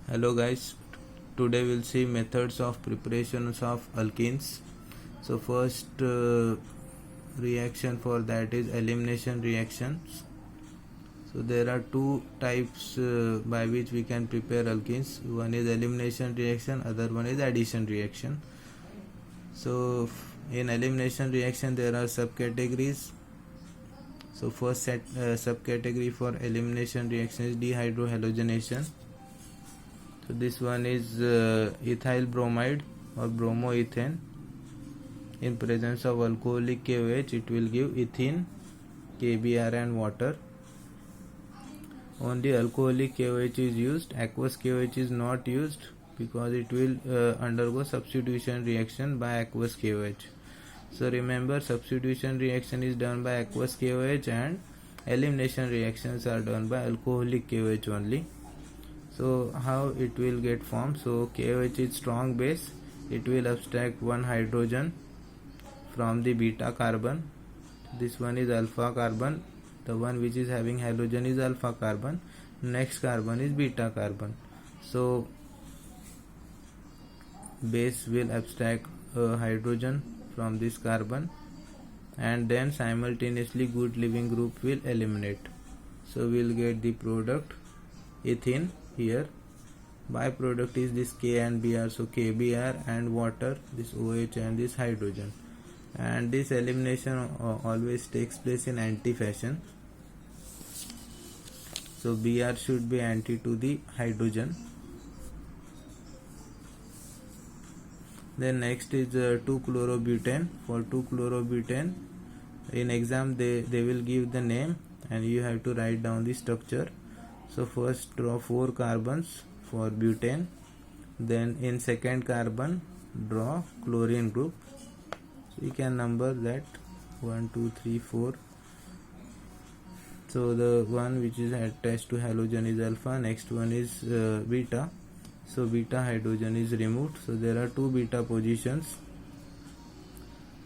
Hello guys, today we'll see methods of preparations of alkenes. So first reaction for that is elimination reactions. So there are two types by which we can prepare alkenes. One is elimination reaction, other one is addition reaction. So in elimination reaction there are subcategories. So first subcategory for elimination reaction is dehydrohalogenation. So this one is ethyl bromide or bromoethane. In presence of alcoholic KOH, it will give ethene, KBr and water. Only alcoholic KOH is used. Aqueous KOH is not used because it will undergo substitution reaction by aqueous KOH. So remember, substitution reaction is done by aqueous KOH and elimination reactions are done by alcoholic KOH only. So how it will get formed? So KOH is strong base. It will abstract one hydrogen from the beta carbon. This one is alpha carbon. The one which is having halogen is alpha carbon. Next carbon is beta carbon. So base will abstract hydrogen from this carbon, and then simultaneously good living group will eliminate. So we'll get the product ethene. Here byproduct is this K and Br, so KBr and water, this OH and this hydrogen, and this elimination always takes place in anti fashion. So Br should be anti to the hydrogen. Then next is 2-chlorobutane. For 2-chlorobutane, in exam they will give the name and you have to write down the structure. So first draw 4 carbons for butane, then in second carbon draw chlorine group. So you can number that 1, 2, 3, 4. So the one which is attached to halogen is alpha, next one is beta. So beta hydrogen is removed. So there are 2 beta positions.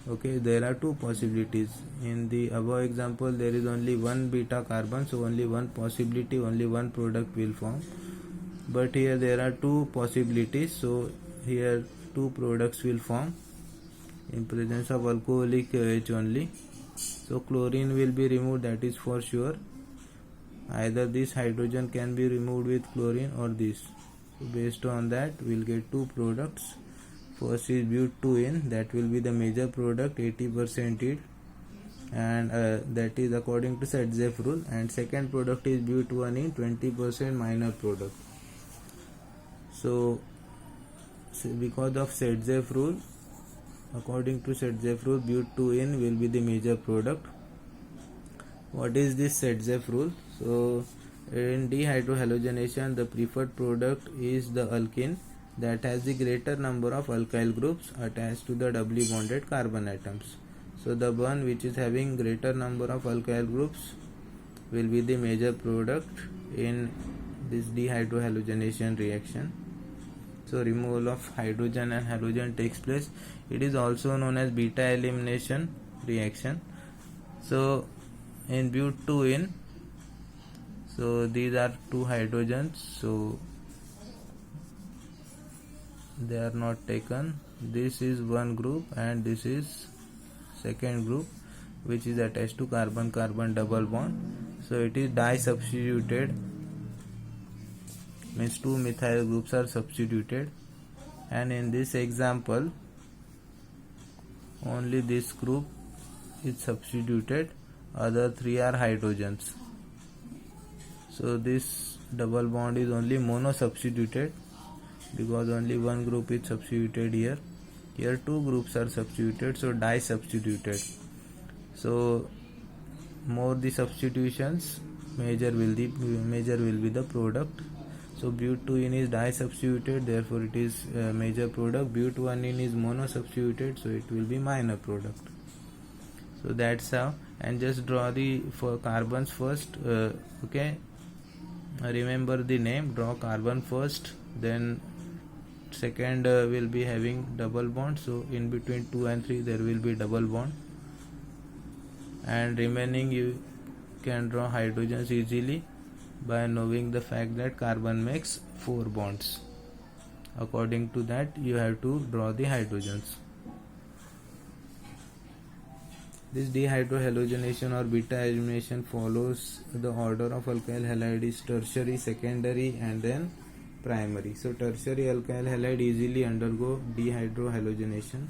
Okay, there are 2 possibilities. In the above example there is only 1 beta carbon, so only one possibility, only one product will form. But here there are 2 possibilities, so here 2 products will form in presence of alcoholic KOH only. So chlorine will be removed, that is for sure. Either this hydrogen can be removed with chlorine or this. So based on that we will get 2 products. First is but2ene, that will be the major product, 80% yield, and that is according to Sedgwick rule. And second product is but1ene, 20% minor product. So because of Sedgwick rule, according to Sedgwick rule, but2ene will be the major product. What is this Sedgwick rule? So in dehydrohalogenation, the preferred product is the alkene that has the greater number of alkyl groups attached to the doubly bonded carbon atoms. So the one which is having greater number of alkyl groups will be the major product in this dehydrohalogenation reaction. So removal of hydrogen and halogen takes place. It is also known as beta elimination reaction. So in but2ene, so these are 2 hydrogens, so they are not taken. This is one group and this is second group which is attached to carbon-carbon double bond. So it is di-substituted, means 2 methyl groups are substituted, and in this example only this group is substituted, other 3 are hydrogens. So this double bond is only mono substituted because only one group is substituted here. Here 2 groups are substituted, so di substituted. So more the substitutions, major will be the product. So but2ene is di substituted, therefore it is major product. but1ene is mono substituted, so it will be minor product. So that's how. And just draw the for carbons first. Okay, remember the name, draw carbon first, then second will be having double bond, so in between 2 and 3 there will be double bond, and remaining you can draw hydrogens easily. by knowing the fact that carbon makes 4 bonds. According to that, you have to draw the hydrogens. This dehydrohalogenation or beta halogenation follows the order of alkyl halide is tertiary, secondary, and then primary. So tertiary alkyl halide easily undergo dehydrohalogenation,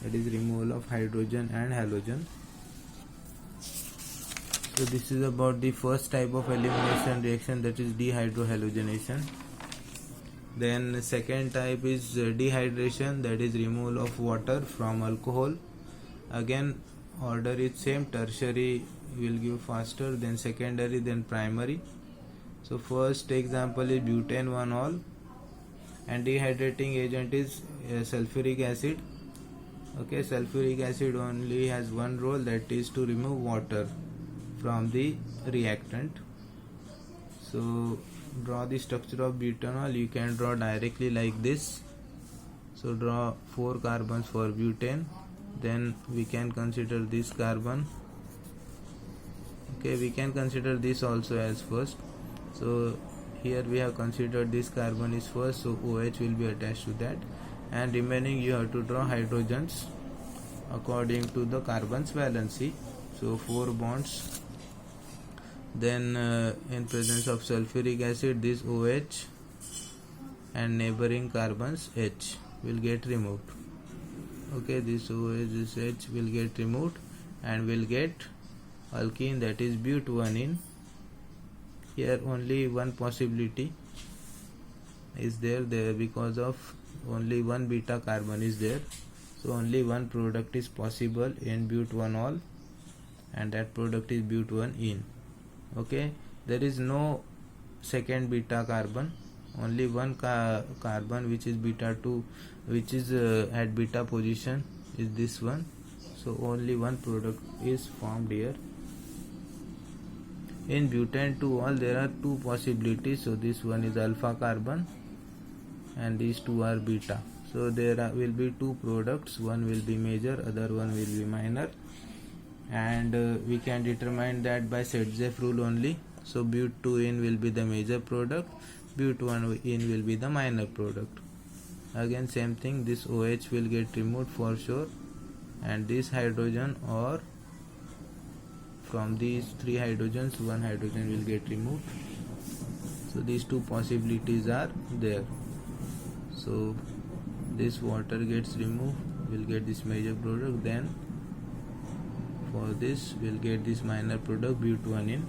that is removal of hydrogen and halogen. So this is about the first type of elimination reaction, that is dehydrohalogenation. Then second type is dehydration, that is removal of water from alcohol. Again order is same, tertiary will give faster, then secondary, then primary. So first example is butane 1-ol, and dehydrating agent is sulfuric acid. Okay, sulfuric acid only has one role, that is to remove water from the reactant. So draw the structure of butanol. You can draw directly like this. So draw 4 carbons for butane, then we can consider this carbon. Okay, we can consider this also as first. So here we have considered this carbon is first, so OH will be attached to that, and remaining you have to draw hydrogens according to the carbon's valency. So 4 bonds. Then in presence of sulfuric acid, this OH and neighboring carbons H will get removed. Okay, this OH, this H will get removed, and will get alkene, that is but1ene. Here only one possibility is there because of only one beta carbon is there, so only one product is possible in but1ol, and that product is but1ene. Okay, there is no second beta carbon, only one carbon which is beta 2, which is at beta position, is this one. So only one product is formed here. In butane 2-ol there are 2 possibilities, so this one is alpha carbon and these 2 are beta. So there will be 2 products, one will be major, other one will be minor, and we can determine that by Sedgwick rule only. So but2ene will be the major product, but1ene will be the minor product. Again same thing, this OH will get removed for sure, and this hydrogen, or from these 3 hydrogens, 1 hydrogen will get removed. So these 2 possibilities are there. So this water gets removed, will get this major product, then for this we'll get this minor product but1ene.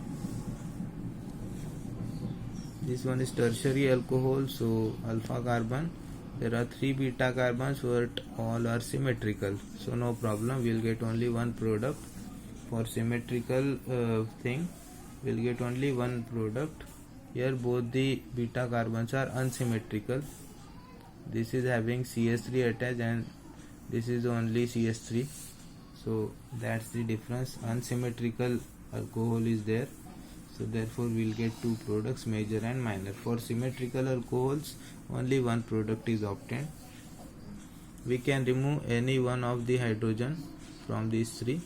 This one is tertiary alcohol, so alpha carbon. There are 3 beta carbons, but all are symmetrical, so no problem, we'll get only one product. For symmetrical thing, we'll get only one product. Here both the beta carbons are unsymmetrical. This is having CH3 attached and this is only CH3, so that's the difference. Unsymmetrical alcohol is there, so therefore we'll get 2 products, major and minor. For symmetrical alcohols, only one product is obtained. We can remove any one of the hydrogen from these 3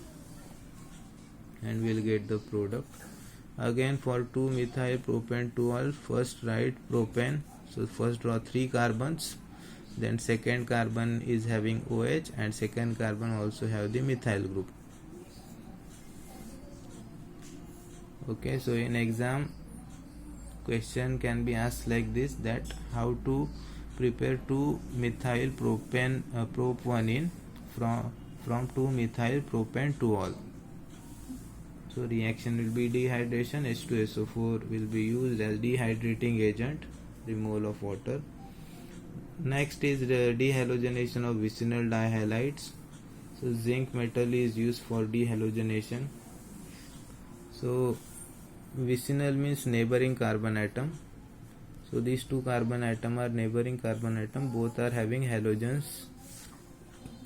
and we'll get the product. Again for 2-methyl propane 2-ol, first write propane, so first draw 3 carbons, then second carbon is having OH and second carbon also have the methyl group. Okay, so in exam question can be asked like this, that how to prepare 2-methyl propane prop1ene from 2-methyl propane 2-ol. So reaction will be dehydration, H2SO4 will be used as dehydrating agent, removal of water. Next is the dehalogenation of vicinal dihalides. So zinc metal is used for dehalogenation. So vicinal means neighboring carbon atom. So these 2 carbon atom are neighboring carbon atom, both are having halogens.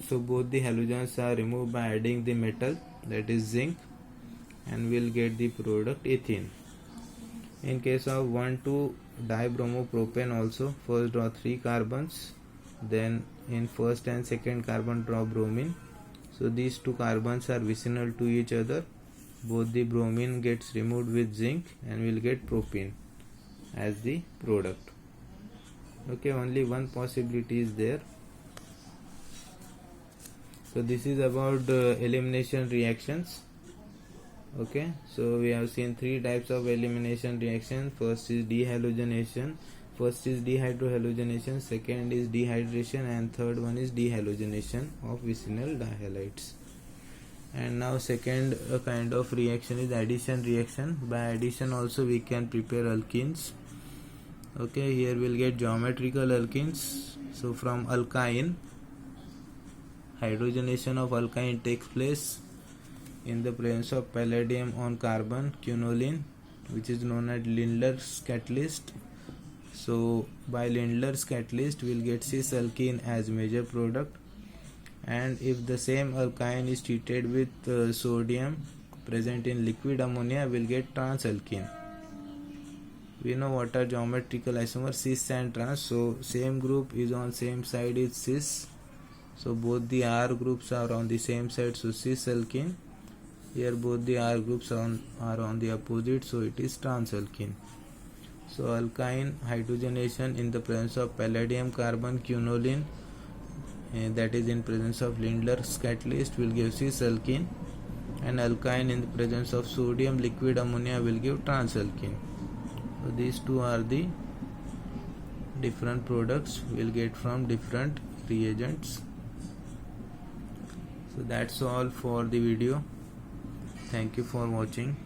So both the halogens are removed by adding the metal, that is zinc, and we'll get the product ethene. In case of 1,2-dibromopropane also, first draw 3 carbons, then in first and second carbon draw bromine. So these 2 carbons are vicinal to each other, both the bromine gets removed with zinc and we'll get propene as the product. Okay, only one possibility is there. So this is about elimination reactions. Okay, so we have seen three types of elimination reaction. First is dehalogenation, first is dehydrohalogenation, second is dehydration, and third one is dehalogenation of vicinal dihalides. And now second kind of reaction is addition reaction. By addition also we can prepare alkenes. Okay, here we'll get geometrical alkenes. So from alkyne, hydrogenation of alkyne takes place in the presence of palladium on carbon, quinoline, which is known as Lindlar's catalyst. So by Lindlar's catalyst we'll get cis alkene as major product, and if the same alkyne is treated with sodium present in liquid ammonia, we'll get trans alkene. We know what are geometrical isomers, cis and trans. So same group is on same side is cis, so both the R groups are on the same side, so cis alkene. Here both the R groups are on the opposite, so it is trans alkene. So alkyne hydrogenation in the presence of palladium, carbon, quinoline, that is in presence of Lindlar's catalyst, will give cis alkene, and alkyne in the presence of sodium, liquid ammonia, will give trans alkene. So these two are the different products we'll get from different reagents. So that's all for the video. Thank you for watching.